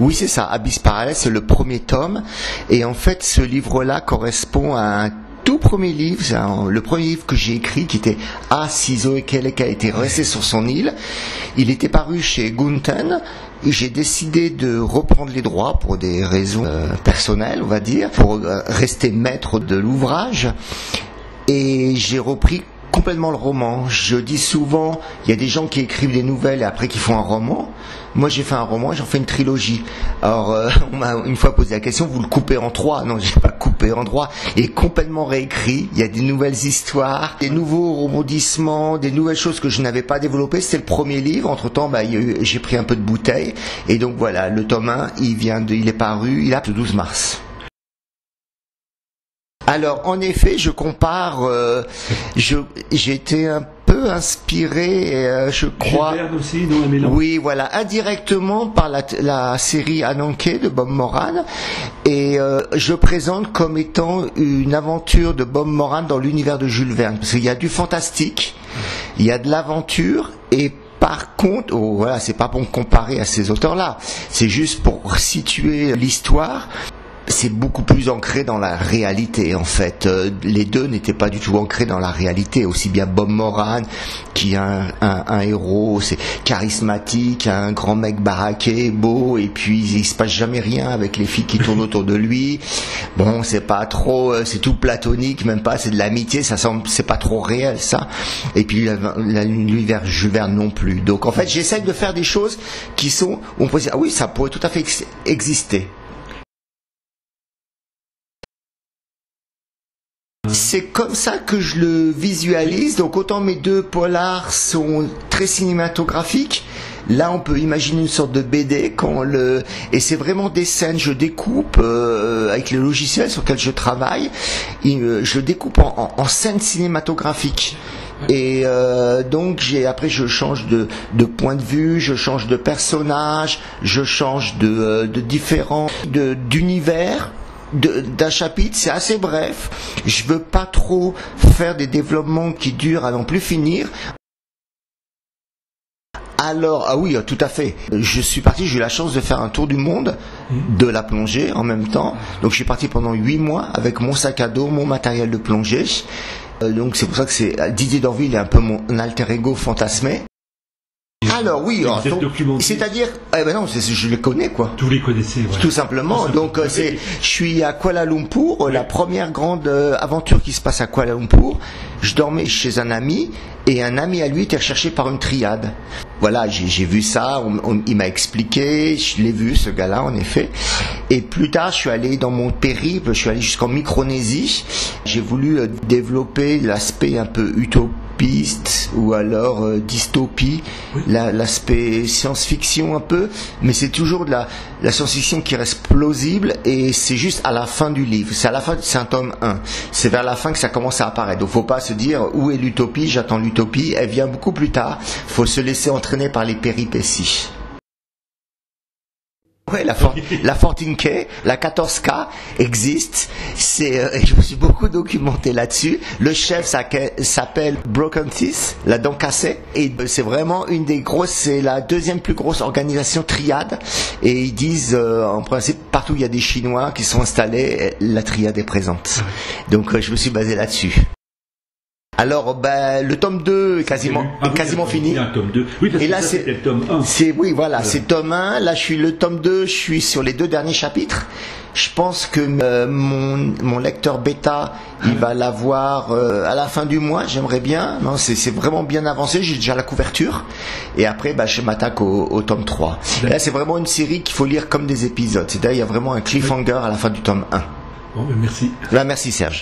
Oui, c'est ça, Abysse Parallèle, c'est le premier tome. Et en fait, ce livre-là correspond à un tout premier livre, c'est le premier livre que j'ai écrit, qui était si Zoé Kelek a été resté sur son île. Il était paru chez Gunten. Et j'ai décidé de reprendre les droits pour des raisons personnelles, on va dire, pour rester maître de l'ouvrage. Et j'ai repris complètement le roman. Je dis souvent, il y a des gens qui écrivent des nouvelles et après qui font un roman. Moi, j'ai fait un roman, j'en fais une trilogie. Alors, on m'a une fois posé la question, vous le coupez en 3? Non, j'ai pas coupé en 3. Il est complètement réécrit. Il y a des nouvelles histoires, des nouveaux rebondissements, des nouvelles choses que je n'avais pas développées. C'était le premier livre. Entre-temps, j'ai pris un peu de bouteille. Et donc voilà, le tome 1, il est paru, il a le 12 mars. Alors, en effet, je compare, j'ai été un peu inspiré, je crois. Gilbert aussi, non, Mélan. Oui, voilà, indirectement par la série Ananke de Bob Moran. Et je présente comme étant une aventure de Bob Moran dans l'univers de Jules Verne. Parce qu'il y a du fantastique, il y a de l'aventure, et par contre, voilà, c'est pas pour me comparer à ces auteurs-là, c'est juste pour situer l'histoire. C'est beaucoup plus ancré dans la réalité en fait. Les deux n'étaient pas du tout ancrés dans la réalité. Aussi bien Bob Moran, qui est un héros, c'est charismatique, un grand mec baraqué, beau, et puis il se passe jamais rien avec les filles qui tournent autour de lui. Bon, c'est pas trop, c'est tout platonique, même pas, c'est de l'amitié, ça semble, c'est pas trop réel ça. Et puis l'univers Jules Verne non plus. Donc en fait, j'essaie de faire des choses qui sont, on peut dire, ah oui, ça pourrait tout à fait exister. C'est comme ça que je le visualise. Donc autant mes deux polars sont très cinématographiques, là on peut imaginer une sorte de BD et c'est vraiment des scènes. Je découpe avec le logiciel sur lequel je travaille, je découpe en scènes cinématographiques. Et donc après je change de point de vue, je change de personnage, je change de différents d'univers. D'un chapitre, c'est assez bref. Je veux pas trop faire des développements qui durent à n'en plus finir. Alors, ah oui, tout à fait. Je suis parti, j'ai eu la chance de faire un tour du monde de la plongée en même temps. Donc je suis parti pendant 8 mois avec mon sac à dos, mon matériel de plongée. Donc c'est pour ça que Didier d'Orville est un peu mon alter ego fantasmé. Alors oui, c'est-à-dire, non, je les connais quoi. Vous les connaissez, ouais. Tout simplement. Donc je suis à Kuala Lumpur, la première grande aventure qui se passe à Kuala Lumpur. Je dormais chez un ami et un ami à lui était recherché par une triade. Voilà, j'ai vu ça, il m'a expliqué, je l'ai vu ce gars-là en effet. Et plus tard, je suis allé dans mon périple, je suis allé jusqu'en Micronésie. J'ai voulu développer l'aspect un peu utopiste ou alors dystopie, oui. L'aspect science-fiction un peu, mais c'est toujours de la science-fiction qui reste plausible et c'est juste à la fin du livre. C'est à la fin, c'est un tome 1. C'est vers la fin que ça commence à apparaître. Donc faut pas se dire où est l'utopie, j'attends l'utopie, elle vient beaucoup plus tard. Faut se laisser entraîner par les péripéties. Ouais, la 14K, la 14K existe. Je me suis beaucoup documenté là-dessus. Le chef s'appelle Broken Teeth, la dent cassée, et c'est vraiment une des grosses. C'est la deuxième plus grosse organisation triade. Et ils disent, en principe, partout où il y a des Chinois qui sont installés, la triade est présente. Donc, je me suis basé là-dessus. Alors, le tome 2 est quasiment fini. Un tome 2. Oui, parce et là, que c'était le tome 1. Oui, voilà, c'est tome 1. Là, le tome 2, je suis sur les 2 derniers chapitres. Je pense que mon lecteur bêta, il va l'avoir à la fin du mois, j'aimerais bien. Non, c'est vraiment bien avancé, j'ai déjà la couverture. Et après, je m'attaque au tome 3. Là, c'est vraiment une série qu'il faut lire comme des épisodes. C'est-à-dire, il y a vraiment un cliffhanger à la fin du tome 1. Bon, merci. Là, merci Serge.